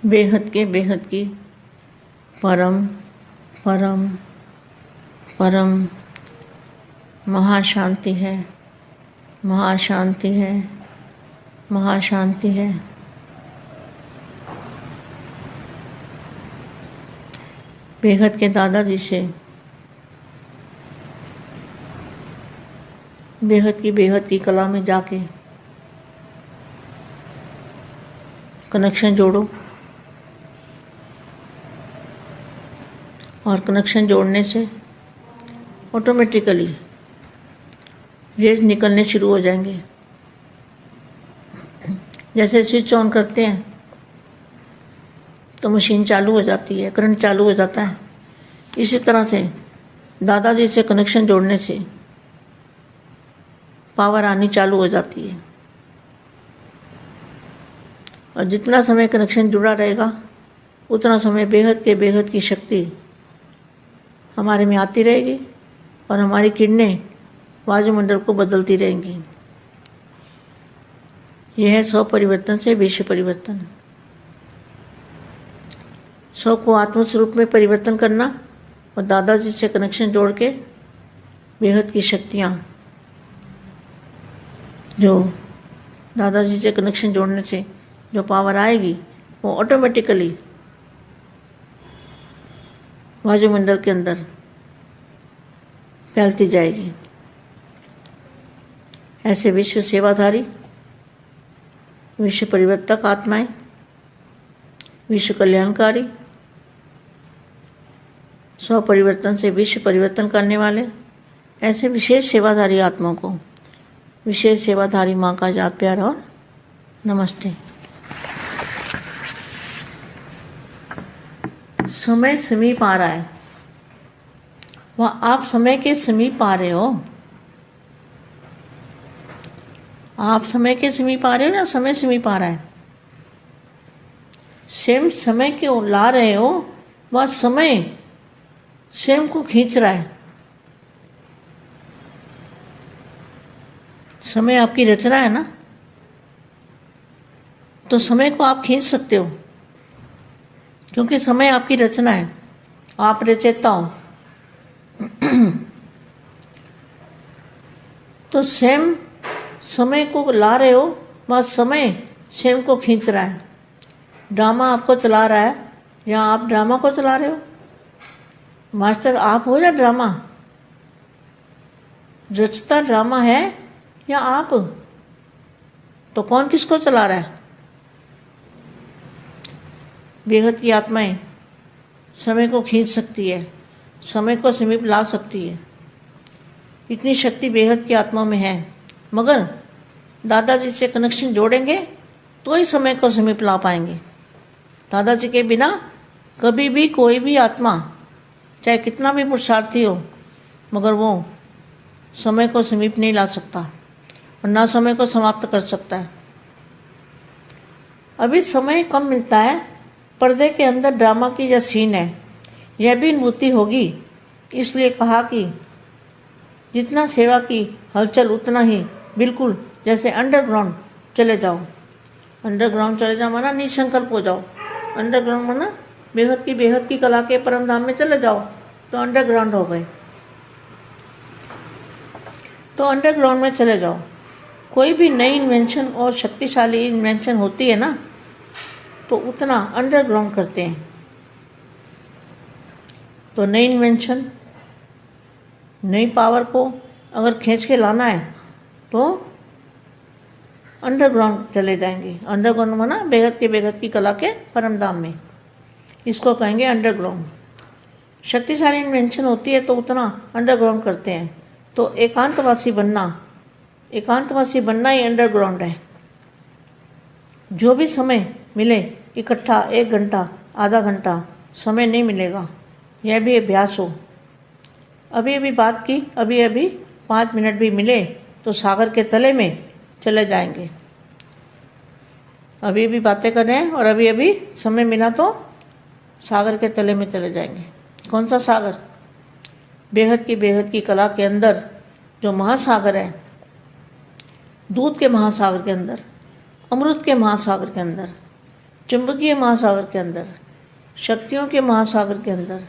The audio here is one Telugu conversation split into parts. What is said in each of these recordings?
बेहद की परम परम परम महाशांति है, महाशांति है, महाशांति है। बेहद के दादाजी से बेहद की कला में जाके कनेक्शन जोड़ो, और कनेक्शन जोड़ने से ऑटोमेटिकली रेज निकलने शुरू हो जाएंगे। जैसे स्विच ऑन करते हैं तो मशीन चालू हो जाती है, करंट चालू हो जाता है। इसी तरह से दादाजी से कनेक्शन जोड़ने से पावर आनी चालू हो जाती है, और जितना समय कनेक्शन जुड़ा रहेगा उतना समय बेहद की शक्ति हमारे में आती रहेगी, और हमारी किरणें वायुमंडल को बदलती रहेंगी। यह है 100 परिवर्तन से विश्व परिवर्तन। 100 को आत्मस्वरूप में परिवर्तन करना, और दादाजी से कनेक्शन जोड़ के बेहद की शक्तियाँ, जो दादाजी से कनेक्शन जोड़ने से जो पावर आएगी वो ऑटोमेटिकली वायुमंडल के अंदर फैलती जाएगी। ऐसे विश्व सेवाधारी, विश्व परिवर्तक आत्माएं, विश्व कल्याणकारी, 100 परिवर्तन से विश्व परिवर्तन करने वाले ऐसे विशेष सेवाधारी आत्माओं को विशेष सेवाधारी माँ का याद प्यार और नमस्ते। समय समीप आ रहा है, वह आप समय के समीप आ रहे हो। आप समय के समीप आ रहे हो या समय समीप आ रहा है? स्वयं समय को ला रहे हो, वह समय स्वयं को खींच रहा है। समय आपकी रचना है ना, तो समय को आप खींच सकते हो, क्योंकि समय आपकी रचना है, आप रचयिता हो। तो स्वयं समय को ला रहे हो, वह समय स्वयं को खींच रहा है। ड्रामा आपको चला रहा है या आप ड्रामा को चला रहे हो? मास्टर आप हो या ड्रामा? रचता ड्रामा है या आप? तो कौन किसको चला रहा है? बेहद की आत्माएं समय को खींच सकती है, समय को समीप ला सकती है। इतनी शक्ति बेहद की आत्मा में है, मगर दादाजी से कनेक्शन जोड़ेंगे तो ही समय को समीप ला पाएंगे। दादाजी के बिना कभी भी कोई भी आत्मा चाहे कितना भी पुरुषार्थी हो, मगर वो समय को समीप नहीं ला सकता, और ना समय को समाप्त कर सकता है। अभी समय कम मिलता है, पर्दे के अंदर ड्रामा की यह सीन है, यह भी अनुभूति होगी। इसलिए कहा कि जितना सेवा की हलचल उतना ही बिल्कुल जैसे अंडरग्राउंड चले जाओ। अंडरग्राउंड चले जाओ माना निसंकल्प हो जाओ। अंडरग्राउंड माना बेहद की कला के परम धाम में चले जाओ, तो अंडरग्राउंड हो गए। तो अंडरग्राउंड में चले जाओ। कोई भी नई इन्वेंशन और शक्तिशाली इन्वेंशन होती है ना, तो उतना अंडरग्राउंड करते हैं। तो नई इन्वेंशन, नई पावर को अगर खींच के लाना है तो अंडरग्राउंड चले जाएंगे। अंडरग्राउंड माना बेहद की कला के परम धाम में, इसको कहेंगे अंडरग्राउंड। शक्तिशाली इन्वेंशन होती है तो उतना अंडरग्राउंड करते हैं। तो एकांतवासी बनना ही अंडरग्राउंड है। जो भी समय मिले, इकट्ठा 1 घंटा आधा घंटा समय नहीं मिलेगा, यह भी अभ्यास हो। अभी बात की, अभी 5 मिनट भी मिले तो सागर के तले में चले जाएंगे। अभी बातें कर रहे हैं और अभी समय मिला तो सागर के तले में चले जाएंगे। कौन सा सागर? बेहद की कला के अंदर जो महासागर है, दूध के महासागर के अंदर, अमृत के महासागर के अंदर, चुंबकीय महासागर के अंदर, शक्तियों के महासागर के अंदर,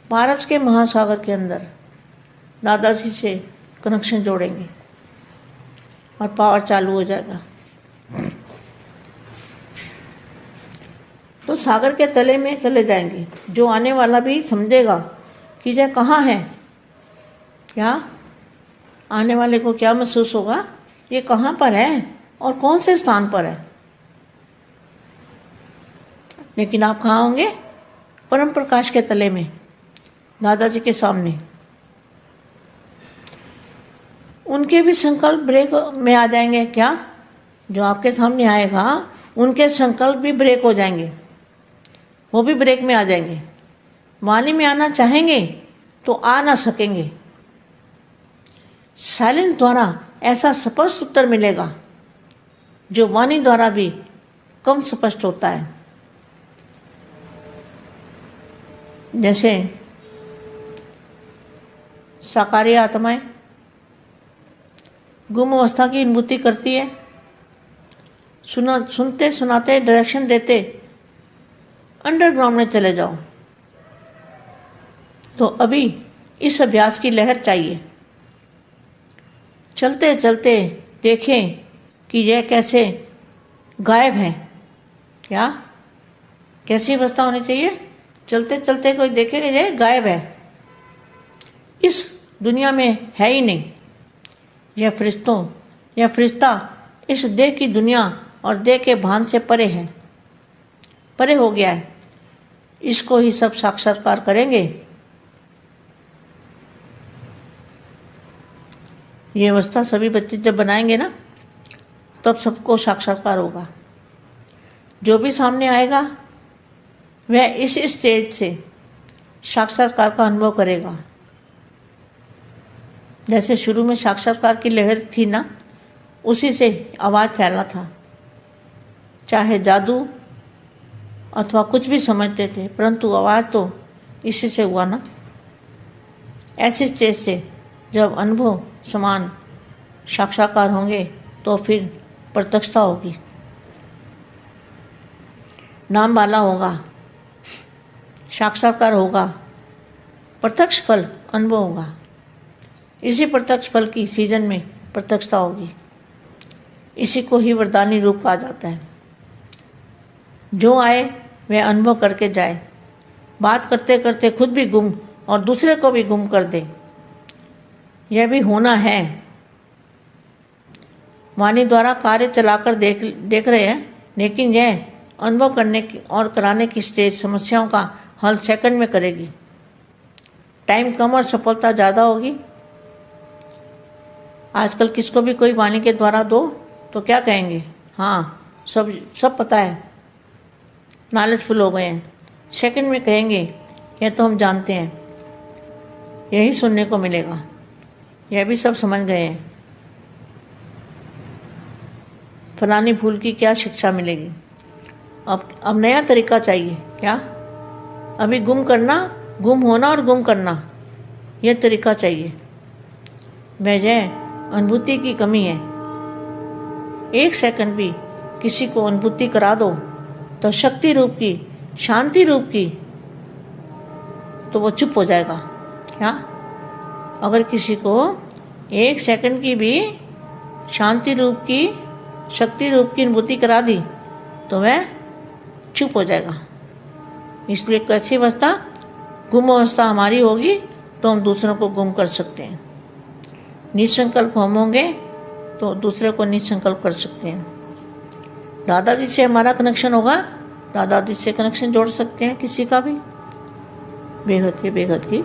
पारस के महासागर के अंदर दादाजी से कनेक्शन जोड़ेंगे और पावर चालू हो जाएगा। तो सागर के तले में चले जाएंगे। जो आने वाला भी समझेगा कि यह कहाँ है। क्या आने वाले को क्या महसूस होगा, ये कहाँ पर है और कौन से स्थान पर है। लेकिन आप कहाँ होंगे? परम प्रकाश के तले में, दादाजी के सामने। उनके भी संकल्प ब्रेक में आ जाएंगे। क्या जो आपके सामने आएगा उनके संकल्प भी ब्रेक हो जाएंगे, वो भी ब्रेक में आ जाएंगे। वाणी में आना चाहेंगे तो आ ना सकेंगे। साइलेंस द्वारा ऐसा स्पष्ट उत्तर मिलेगा जो वाणी द्वारा भी कम स्पष्ट होता है। जैसे साकारी आत्माएं गुम अवस्था की अनुभूति करती है, सुनते सुनाते डायरेक्शन देते अंडरग्राउंड में चले जाओ। तो अभी इस अभ्यास की लहर चाहिए। चलते चलते देखें कि यह कैसे गायब है। क्या कैसी अवस्था होनी चाहिए? चलते चलते कोई देखेगा यह गायब है, इस दुनिया में है ही नहीं। यह फरिश्ता इस देह की दुनिया और देह के भान से परे है, परे हो गया है। इसको ही सब साक्षात्कार करेंगे। ये अवस्था सभी बच्चे जब बनाएंगे ना, तब सबको साक्षात्कार होगा। जो भी सामने आएगा वह इस स्टेज से साक्षात्कार का अनुभव करेगा। जैसे शुरू में साक्षात्कार की लहर थी ना, उसी से आवाज़ फैला था। चाहे जादू अथवा कुछ भी समझते थे, परंतु आवाज़ तो इसी से हुआ ना। ऐसी स्टेज से जब अनुभव समान साक्षात्कार होंगे तो फिर प्रत्यक्षता होगी, नाम वाला होगा, साक्षात्कार होगा, प्रत्यक्ष फल अनुभव होगा। इसी प्रत्यक्ष फल की सीजन में प्रत्यक्षता होगी। इसी को ही वरदानी रूप कहा जाता है। जो आए वह अनुभव करके जाए। बात करते करते खुद भी गुम और दूसरे को भी गुम कर दे। यह भी होना है। वाणी द्वारा कार्य चलाकर देख रहे हैं, लेकिन यह अनुभव करने की और कराने की स्टेज समस्याओं का हल सेकंड में करेगी। टाइम कम और सफलता ज़्यादा होगी। आजकल किसको भी कोई वाणी के द्वारा दो तो क्या कहेंगे? हाँ, सब पता है, नॉलेजफुल हो गए हैं। सेकंड में कहेंगे यह तो हम जानते हैं। यही सुनने को मिलेगा, यह भी सब समझ गए हैं। फलानी फूल की क्या शिक्षा मिलेगी? अब नया तरीका चाहिए। क्या? अभी गुम होना और गुम करना, यह तरीका चाहिए। वजह अनुभूति की कमी है। एक सेकंड भी किसी को अनुभूति करा दो तो शक्ति रूप की, शांति रूप की, तो वो चुप हो जाएगा। क्या? अगर किसी को एक सेकंड की भी शांति रूप की, शक्ति रूप की अनुभूति करा दी तो वह चुप हो जाएगा। इसलिए कैसी अवस्था? गुम अवस्था हमारी होगी तो हम दूसरों को गुम कर सकते हैं। निसंकल्प हम होंगे तो दूसरे को निसंकल्प कर सकते हैं। दादाजी से हमारा कनेक्शन होगा, दादाजी से कनेक्शन जोड़ सकते हैं किसी का भी। बेहद की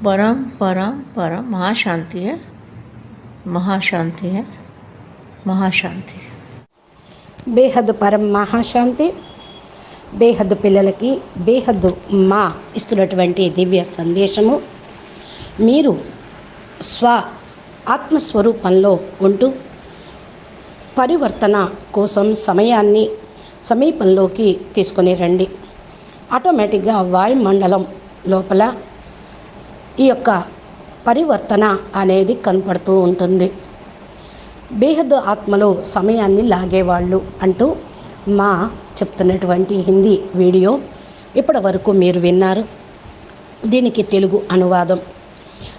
परम परम परम महाशांति है, महाशांति है, महाशांति है। బేహద్దు పరం మహాశాంతి. బేహద్దు పిల్లలకి బేహద్దు మా ఇస్తున్నటువంటి దివ్య సందేశము. మీరు స్వ ఆత్మస్వరూపంలో ఉంటూ పరివర్తన కోసం సమయాన్ని సమీపంలోకి తీసుకొని రండి. ఆటోమేటిక్గా వాయుమండలం లోపల ఈ యొక్క పరివర్తన అనేది కనపడుతూ ఉంటుంది. బేహద్దు ఆత్మలో సమయాన్ని లాగేవాళ్ళు అంటూ మా చెప్తున్నటువంటి హిందీ వీడియో ఇప్పటి వరకు మీరు విన్నారు. దీనికి తెలుగు అనువాదం.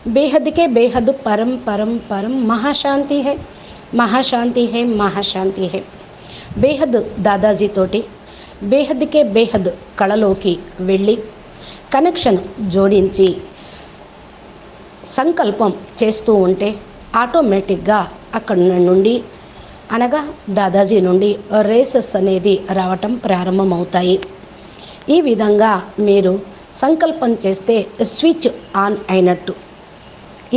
బేహద్కే బేహద్ పరం పరం పరం మహాశాంతి హై, మహాశాంతి హై, మహాశాంతి హై. బేహద్ దాదాజీతోటి బేహద్కే బేహద్ కళలోకి వెళ్ళి కనెక్షన్ జోడించి సంకల్పం చేస్తూ ఉంటే ఆటోమేటిక్గా అక్కడి నుండి అనగా దాదాజీ నుండి రేసెస్ అనేది రావటం ప్రారంభమవుతాయి. ఈ విధంగా మీరు సంకల్పం చేస్తే స్విచ్ ఆన్ అయినట్టు.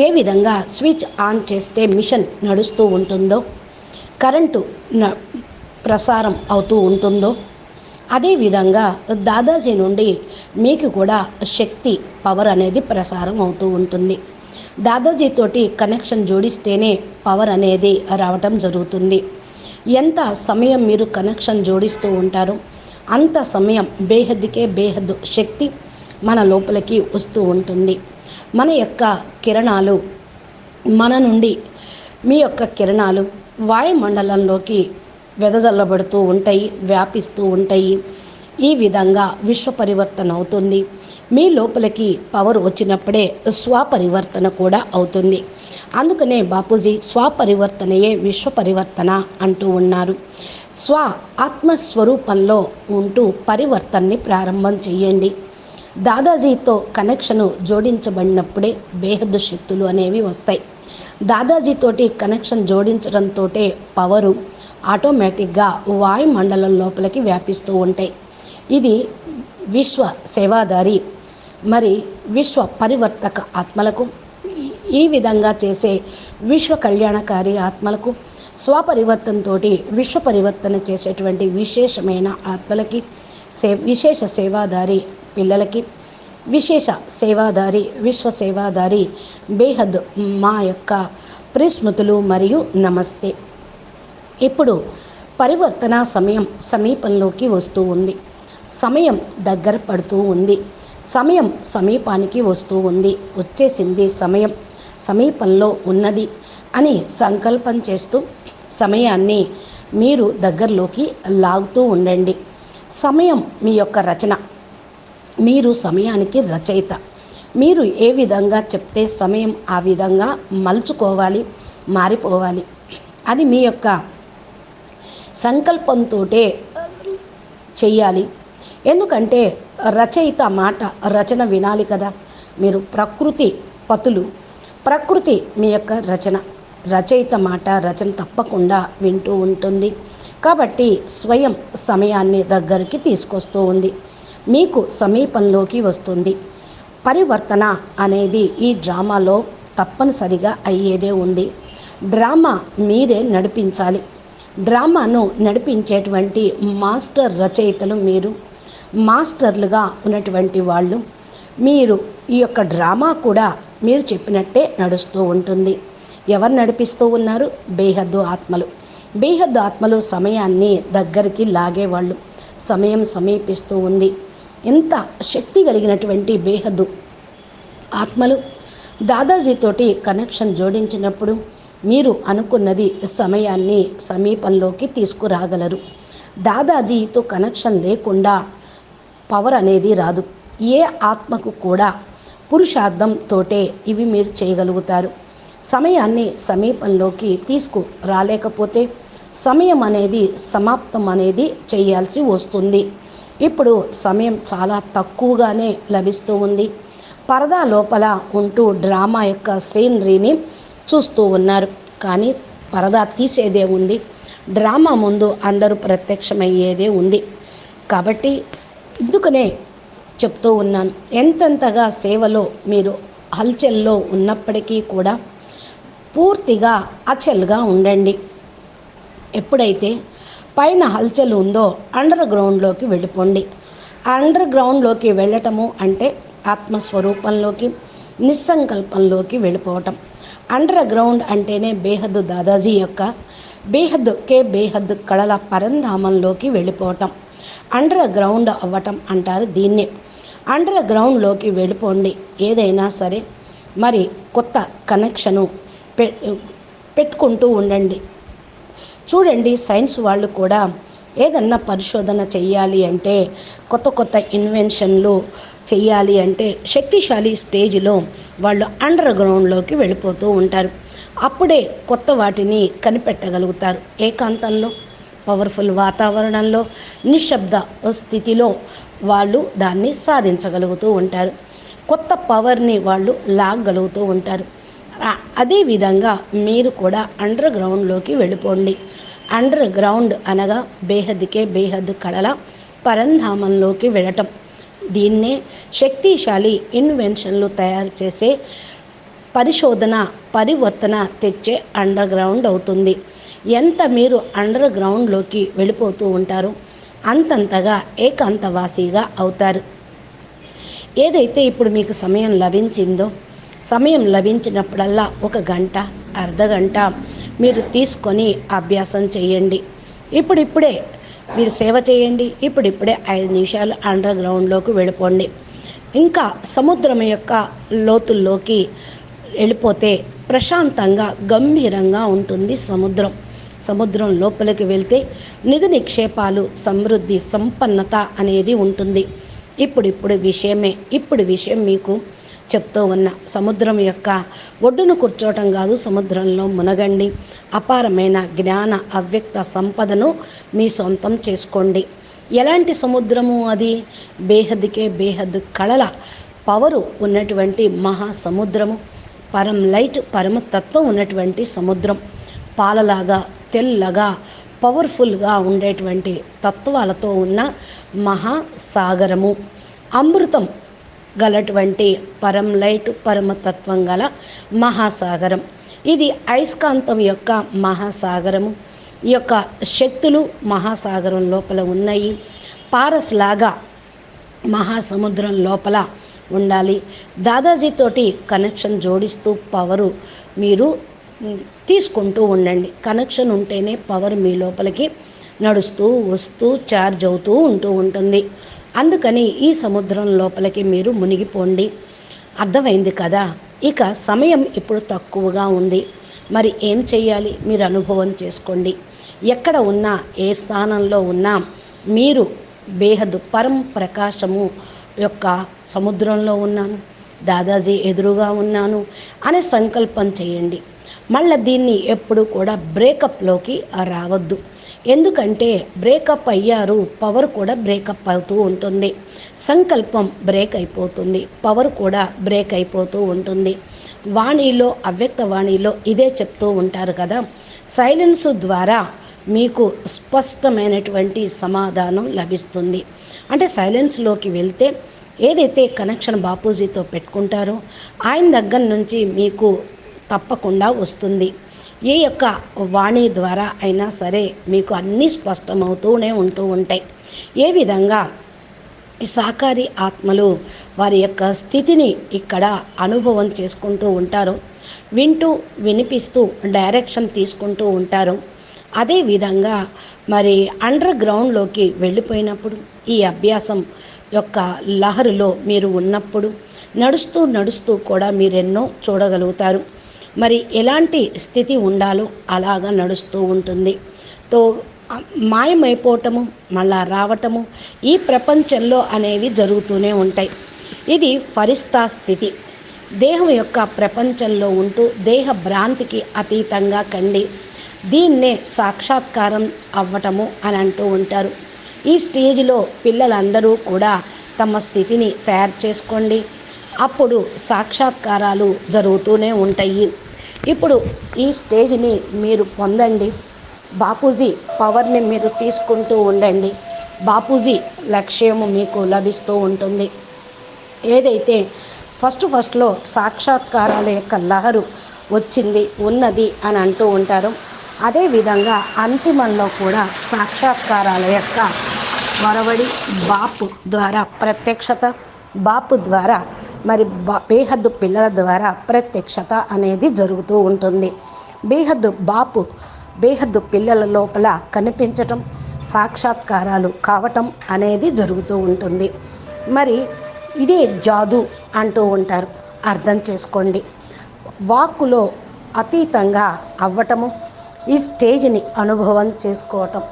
ఏ విధంగా స్విచ్ ఆన్ చేస్తే మిషన్ నడుస్తూ ఉంటుందో, కరెంటు ప్రసారం అవుతూ ఉంటుందో, అదేవిధంగా దాదాజీ నుండి మీకు కూడా శక్తి పవర్ అనేది ప్రసారం అవుతూ ఉంటుంది. దాదాజీతోటి కనెక్షన్ జోడిస్తేనే పవర్ అనేది రావటం జరుగుతుంది. ఎంత సమయం మీరు కనెక్షన్ జోడిస్తూ ఉంటారో అంత సమయం బేహద్కే బేహద్ శక్తి మన లోపలికి వస్తూ ఉంటుంది. మన యొక్క కిరణాలు మన నుండి మీ యొక్క కిరణాలు వాయుమండలంలోకి వెదజల్లబడుతూ ఉంటాయి, వ్యాపిస్తూ ఉంటాయి. ఈ విధంగా విశ్వ పరివర్తన అవుతుంది. మీ లోపలికి పవర్ వచ్చినప్పుడే స్వపరివర్తన కూడా అవుతుంది. అందుకనే బాపూజీ స్వపరివర్తనయే విశ్వ పరివర్తన అంటూ ఉన్నారు. స్వ ఆత్మస్వరూపంలో ఉంటూ పరివర్తనని ప్రారంభం చేయండి. దాదాజీతో కనెక్షను జోడించబడినప్పుడే బేహద్దు శక్తులు అనేవి వస్తాయి. దాదాజీతోటి కనెక్షన్ జోడించడంతో పవరు ఆటోమేటిక్గా వాయుమండలం లోపలికి వ్యాపిస్తూ ఉంటాయి. ఇది విశ్వ సేవాదారి మరి విశ్వ పరివర్తక ఆత్మలకు, ఈ విధంగా చేసే విశ్వ కళ్యాణకారి ఆత్మలకు, స్వపరివర్తనతో విశ్వ పరివర్తన చేసేటువంటి విశేషమైన ఆత్మలకి, విశేష సేవాదారి పిల్లలకి, విశేష సేవాదారి విశ్వ సేవాదారి బేహద్ మా యొక్క ప్రిస్మృతులు మరియు నమస్తే. ఇప్పుడు పరివర్తన సమయం సమీపంలోకి వస్తూ ఉంది. సమయం దగ్గర పడుతూ ఉంది. సమయం సమీపానికి వస్తూ ఉంది. వచ్చేసింది, సమయం సమీపంలో ఉన్నది అని సంకల్పం చేస్తూ సమయాన్ని మీరు దగ్గరలోకి లాగుతూ ఉండండి. సమయం మీ యొక్క రచన. మీరు సమయానికి రచయిత. మీరు ఏ విధంగా చెప్తే సమయం ఆ విధంగా మలుచుకోవాలి, మారిపోవాలి. అది మీ యొక్క సంకల్పంతో చెయ్యాలి. ఎందుకంటే రచయిత మాట రచన వినాలి కదా. మీరు ప్రకృతి పతులు, ప్రకృతి మీ యొక్క రచన, రచయిత మాట రచన తప్పకుండా వింటూ ఉంటుంది. కాబట్టి స్వయం సమయాన్ని దగ్గరికి తీసుకొస్తూ ఉంది, మీకు సమీపంలోకి వస్తుంది. పరివర్తన అనేది ఈ డ్రామాలో తప్పనిసరిగా అయ్యేదే ఉంది. డ్రామా మీరే నడిపించాలి. డ్రామాను నడిపించేటువంటి మాస్టర్ రచయితలు మీరు, మాస్టర్లుగా ఉన్నటువంటి వాళ్ళు. మీరు ఈ యొక్క డ్రామా కూడా మీరు చెప్పినట్టే నడుస్తూ ఉంటుంది. ఎవరు నడిపిస్తూ ఉన్నారు? బేహద్దు ఆత్మలు. బేహద్దు ఆత్మలు సమయాన్ని దగ్గరికి లాగేవాళ్ళు. సమయం సమీపిస్తూ ఉంది. ఎంత శక్తి కలిగినటువంటి బేహద్దు ఆత్మలు దాదాజీతోటి కనెక్షన్ జోడించినప్పుడు మీరు అనుకున్నది సమయాన్ని సమీపంలోకి తీసుకురాగలరు. దాదాజీతో కనెక్షన్ లేకుండా పవర్ అనేది రాదు. ఏ ఆత్మకు కూడా పురుషార్థంతోటే ఇవి మీరు చేయగలుగుతారు. సమయాన్ని సమీపంలోకి తీసుకురాలేకపోతే సమయం అనేది సమాప్తం అనేది చేయాల్సి వస్తుంది. ఇప్పుడు సమయం చాలా తక్కువగానే లభిస్తూ ఉంది. పరదా లోపల ఉంటూ డ్రామా యొక్క సీనరీని చూస్తూ ఉన్నారు. కానీ పరదా తీసేదే ఉంది. డ్రామా ముందు అందరూ ప్రత్యక్షమయ్యేదే ఉంది. కాబట్టి ఇందుకనే చెప్తూ ఉన్నాను, ఎంతెంతగా సేవలో మీరు హల్చల్లో ఉన్నప్పటికీ కూడా పూర్తిగా అచల్గా ఉండండి. ఎప్పుడైతే పైన హల్చల్ ఉందో అండర్ గ్రౌండ్లోకి వెళ్ళిపోండి. అండర్ గ్రౌండ్లోకి వెళ్ళటము అంటే ఆత్మస్వరూపంలోకి, నిస్సంకల్పంలోకి వెళ్ళిపోవటం. అండర్ గ్రౌండ్ అంటేనే బేహద్దు దాదాజీ యొక్క బేహద్ కళల పరంధామంలోకి వెళ్ళిపోవటం. అండర్ గ్రౌండ్ అవ్వటం అంటారు దీన్నే. అండర్ గ్రౌండ్లోకి వెళ్ళిపోండి. ఏదైనా సరే మరి కొత్త కనెక్షను పెట్టుకుంటూ ఉండండి. చూడండి, సైన్స్ వాళ్ళు కూడా ఏదన్నా పరిశోధన చెయ్యాలి అంటే, కొత్త కొత్త ఇన్వెన్షన్లు చెయ్యాలి అంటే శక్తిశాలి స్టేజ్లో వాళ్ళు అండర్ గ్రౌండ్లోకి వెళ్ళిపోతూ ఉంటారు. అప్పుడే కొత్త వాటిని కనిపెట్టగలుగుతారు. ఏకాంతంలో, పవర్ఫుల్ వాతావరణంలో, నిశ్శబ్ద స్థితిలో వాళ్ళు దాన్ని సాధించగలుగుతూ ఉంటారు. కొత్త పవర్ని వాళ్ళు లాగలుగుతూ ఉంటారు. అదేవిధంగా మీరు కూడా అండర్ గ్రౌండ్లోకి వెళ్ళిపోండి. అండర్ గ్రౌండ్ అనగా బేహద్దుకే బేహద్దు కళల పరంధామంలోకి వెళ్ళటం. దీన్నే శక్తిశాలి ఇన్వెన్షన్లు తయారు చేసే పరిశోధన, పరివర్తన తెచ్చే అండర్ గ్రౌండ్ అవుతుంది. ఎంత మీరు అండర్ గ్రౌండ్లోకి వెళ్ళిపోతూ ఉంటారో అంతంతగా ఏకాంతవాసిగా అవుతారు. ఏదైతే ఇప్పుడు మీకు సమయం లభించిందో, సమయం లభించినప్పుడల్లా 1 గంట, అర్ధగంట మీరు తీసుకొని అభ్యాసం చేయండి. ఇప్పుడిప్పుడే మీరు సేవ చేయండి. ఇప్పుడిప్పుడే 5 నిమిషాలు అండర్ గ్రౌండ్లోకి వెళ్ళిపోండి. ఇంకా సముద్రం యొక్క లోతుల్లోకి వెళ్ళిపోతే ప్రశాంతంగా, గంభీరంగా ఉంటుంది సముద్రం. సముద్రం లోపలికి వెళ్తే నిధి నిక్షేపాలు, సమృద్ధి, సంపన్నత అనేది ఉంటుంది. ఇప్పుడు విషయం మీకు చెప్తూ ఉన్న సముద్రం యొక్క ఒడ్డున కూర్చోవటం కాదు, సముద్రంలో మునగండి. అపారమైన జ్ఞాన అవ్యక్త సంపదను మీ సొంతం చేసుకోండి. ఎలాంటి సముద్రము అది? బేహద్దుకే బేహద్దు కళల పవరు ఉన్నటువంటి మహాసముద్రము, పరం లైట్, పరమతత్వం ఉన్నటువంటి సముద్రం. పాలలాగా, తెల్లగా, పవర్ఫుల్గా ఉండేటువంటి తత్వాలతో ఉన్న మహాసాగరము. అమృతం గలటువంటి పరం లైట్, పరమతత్వం గల మహాసాగరం. ఇది అయస్కాంతం యొక్క మహాసాగరము. ఈ యొక్క శక్తులు మహాసాగరం లోపల ఉన్నాయి. పారస్ లాగా మహాసముద్రం లోపల ఉండాలి. దాదాజీతోటి కనెక్షన్ జోడిస్తూ పవరు మీరు తీసుకుంటూ ఉండండి. కనెక్షన్ ఉంటేనే పవర్ మీ లోపలికి నడుస్తూ వస్తూ ఛార్జ్ అవుతూ ఉంటుంది. అందుకని ఈ సముద్రం లోపలికి మీరు మునిగిపోండి. అర్థమైంది కదా? ఇక సమయం ఇప్పుడు తక్కువగా ఉంది. మరి ఏం చెయ్యాలి? మీరు అనుభవం చేసుకోండి. ఎక్కడ ఉన్నా, ఏ స్థానంలో ఉన్నా మీరు బేహద్దు పరం ప్రకాశము యొక్క సముద్రంలో ఉన్నాను, దాదాజీ ఎదురుగా ఉన్నాను అనే సంకల్పం చేయండి. మళ్ళీ దీన్ని ఎప్పుడు కూడా బ్రేకప్లోకి రావద్దు. ఎందుకంటే బ్రేకప్ అయ్యారు, పవర్ కూడా బ్రేకప్ అవుతూ ఉంటుంది. సంకల్పం బ్రేక్ అయిపోతుంది, పవర్ కూడా బ్రేక్ అయిపోతూ ఉంటుంది. వాణిలో, అవ్యక్త వాణిలో ఇదే చెప్తూ ఉంటారు కదా, సైలెన్స్ ద్వారా మీకు స్పష్టమైనటువంటి సమాధానం లభిస్తుంది. అంటే సైలెన్స్లోకి వెళ్తే ఏదైతే కనెక్షన్ బాపూజీతో పెట్టుకుంటారో ఆయన దగ్గర నుంచి మీకు తప్పకుండా వస్తుంది. ఏ యొక్క వాణి ద్వారా అయినా సరే మీకు అన్నీ స్పష్టమవుతూనే ఉంటాయి. ఏ విధంగా ఈ సాకారి ఆత్మలు వారి యొక్క స్థితిని ఇక్కడ అనుభవం చేసుకుంటూ ఉంటారో, వింటూ వినిపిస్తూ డైరెక్షన్ తీసుకుంటూ ఉంటారు. అదేవిధంగా మరి అండర్ గ్రౌండ్లోకి వెళ్ళిపోయినప్పుడు, ఈ అభ్యాసం యొక్క లహరులో మీరు ఉన్నప్పుడు నడుస్తూ కూడా మీరెన్నో చూడగలుగుతారు. మరి ఎలాంటి స్థితి ఉండాలో అలాగా నడుస్తూ ఉంటుంది. మాయమైపోవటము, మళ్ళా రావటము ఈ ప్రపంచంలో అనేవి జరుగుతూనే ఉంటాయి. ఇది ఫరిస్తా స్థితి. దేహం యొక్క ప్రపంచంలో ఉంటూ దేహ భ్రాంతికి అతీతంగా కండి. దీన్నే సాక్షాత్కారం అవ్వటము అని అంటూ ఉంటారు. ఈ స్టేజ్లో పిల్లలందరూ కూడా తమ స్థితిని తయారు చేసుకోండి. అప్పుడు సాక్షాత్కారాలు జరుగుతూనే ఉంటాయి. ఇప్పుడు ఈ స్టేజ్ని మీరు పొందండి. బాపూజీ పవర్ని మీరు తీసుకుంటూ ఉండండి. బాపూజీ లక్ష్యము మీకు లభిస్తూ ఉంటుంది. ఏదైతే ఫస్ట్లో సాక్షాత్కారాల యొక్క లహరు వచ్చింది, ఉన్నది అని అంటూ ఉంటారో, అదేవిధంగా అంతిమంలో కూడా సాక్షాత్కారాల యొక్క వరవడి, బాపు ద్వారా ప్రత్యక్షత, బాపు ద్వారా మరి బేహద్దు పిల్లల ద్వారా ప్రత్యక్షత అనేది జరుగుతూ ఉంటుంది. బేహద్దు పిల్లల లోపల కనిపించటం, సాక్షాత్కారాలు కావటం అనేది జరుగుతూ ఉంటుంది. మరి ఇదే జాదు అంటూ ఉంటారు. అర్థం చేసుకోండి. వాక్కులో అతీతంగా అవ్వటము, ఈ స్టేజ్ని అనుభవం చేసుకోవటం.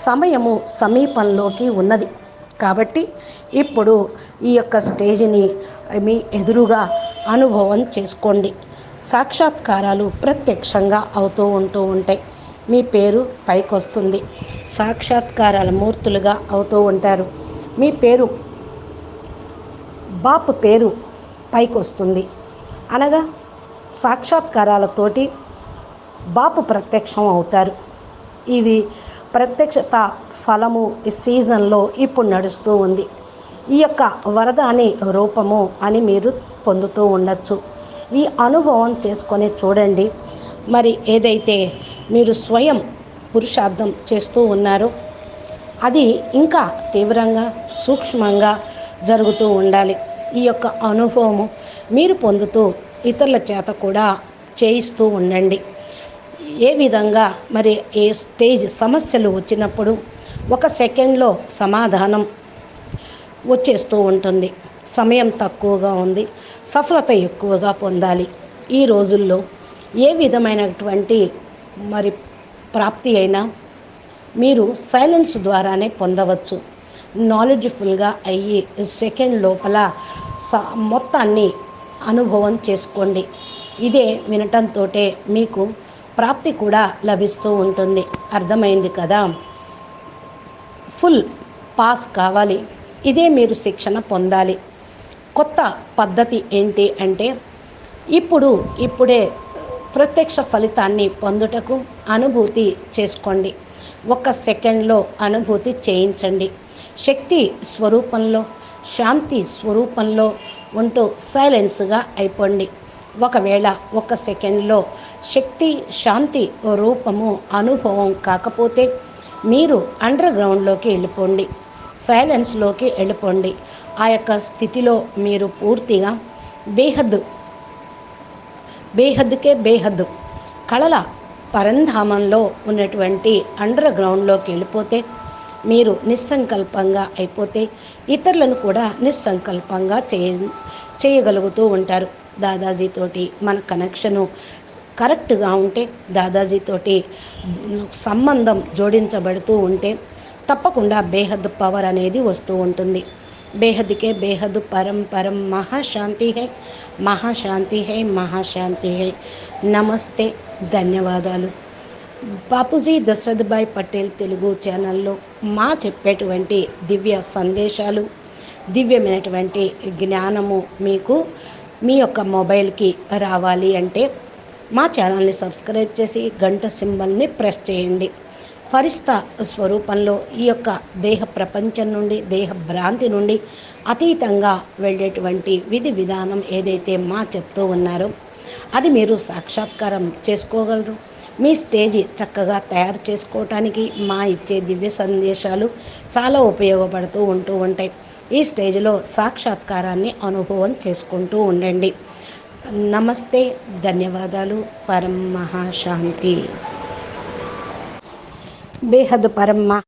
సమయము సమీపంలోకి ఉన్నది కాబట్టి ఇప్పుడు ఈ యొక్క స్టేజ్ని మీ ఎదురుగా అనుభవం చేసుకోండి. సాక్షాత్కారాలు ప్రత్యక్షంగా ఉంటూ ఉంటాయి. మీ పేరు పైకి వస్తుంది. సాక్షాత్కారాల మూర్తులుగా అవుతూ ఉంటారు. మీ పేరు బాపు పేరు పైకి వస్తుంది. అనగా సాక్షాత్కారాలతోటి బాపు ప్రత్యక్షం అవుతారు. ఇవి ప్రత్యక్షత ఫలము ఈ సీజన్లో ఇప్పుడు నడుస్తూ ఉంది. ఈ యొక్క వరదాని రూపము అని మీరు పొందుతూ ఉండొచ్చు. ఈ అనుభవం చేసుకొని చూడండి. మరి ఏదైతే మీరు స్వయం పురుషార్థం చేస్తూ ఉన్నారో అది ఇంకా తీవ్రంగా సూక్ష్మంగా జరుగుతూ ఉండాలి. ఈ యొక్క అనుభవము మీరు పొందుతూ ఇతరుల చేత కూడా చేయిస్తూ ఉండండి. ఏ విధంగా మరి ఏ స్టేజ్ సమస్యలు వచ్చినప్పుడు 1 సెకండ్లో సమాధానం వచ్చేస్తూ ఉంటుంది. సమయం తక్కువగా ఉంది, సఫలత ఎక్కువగా పొందాలి. ఈ రోజుల్లో ఏ విధమైనటువంటి మరి ప్రాప్తి అయినా మీరు సైలెన్స్ ద్వారానే పొందవచ్చు. నాలెడ్జ్ఫుల్గా అయ్యి సెకండ్ లోపల మొత్తాన్ని అనుభవం చేసుకోండి. ఇదే వినటంతో మీకు ప్రాప్తి కూడా లభిస్తూ ఉంటుంది. అర్థమైంది కదా? ఫుల్ పాస్ కావాలి. ఇదే మీరు శిక్షణ పొందాలి. కొత్త పద్ధతి ఏంటి అంటే ఇప్పుడే ప్రత్యక్ష ఫలితాన్ని పొందుటకు అనుభూతి చేసుకోండి. 1 సెకండ్లో అనుభూతి చేయించండి. శక్తి స్వరూపంలో, శాంతి స్వరూపంలో ఉంటూ సైలెన్స్గా అయిపోండి. ఒకవేళ 1 సెకండ్లో శక్తి శాంతి రూపము అనుభవం కాకపోతే మీరు అండర్ గ్రౌండ్లోకి వెళ్ళిపోండి, సైలెన్స్లోకి వెళ్ళిపోండి. ఆ యొక్క స్థితిలో మీరు పూర్తిగా బేహద్దుకే బేహద్దు కళల పరంధామంలో ఉన్నటువంటి అండర్ గ్రౌండ్లోకి వెళ్ళిపోతే మీరు నిస్సంకల్పంగా అయిపోతే ఇతరులను కూడా నిస్సంకల్పంగా చేయగలుగుతూ ఉంటారు. దాదాజీతోటి మన కనెక్షను కరెక్ట్గా ఉంటే, దాదాజీతోటి సంబంధం జోడించబడుతూ ఉంటే తప్పకుండా బేహద్ పవర్ అనేది వస్తూ ఉంటుంది. బేహద్కే బేహద్ పరం పరం మహాశాంతి హై, మహాశాంతి హై, మహాశాంతి హై. నమస్తే, ధన్యవాదాలు. బాపూజీ దశరథ్ భాయ్ పటేల్ తెలుగు ఛానల్లో మా చెప్పేటువంటి దివ్య సందేశాలు, దివ్యమైనటువంటి జ్ఞానము మీకు మీ యొక్క మొబైల్కి రావాలి అంటే మా ఛానల్ని సబ్స్క్రైబ్ చేసి గంట సింబల్ని ప్రెస్ చేయండి. ఫరిస్తా స్వరూపంలో ఈ యొక్క దేహ ప్రపంచం నుండి, దేహ భ్రాంతి నుండి అతీతంగా వెళ్ళేటువంటి విధి విధానం ఏదైతే మా చెప్తూ ఉన్నారో అది మీరు సాక్షాత్కారం చేసుకోగలరు. మీ స్టేజి చక్కగా తయారు చేసుకోవటానికి మా ఇచ్చే దివ్య సందేశాలు చాలా ఉపయోగపడుతూ ఉంటాయి. ఈ స్టేజ్లో సాక్షాత్కారాన్ని అనుభవం చేసుకుంటూ ఉండండి. నమస్తే, ధన్యవాదాలు. పరం మహాశాంతి. బేహద్ పరమ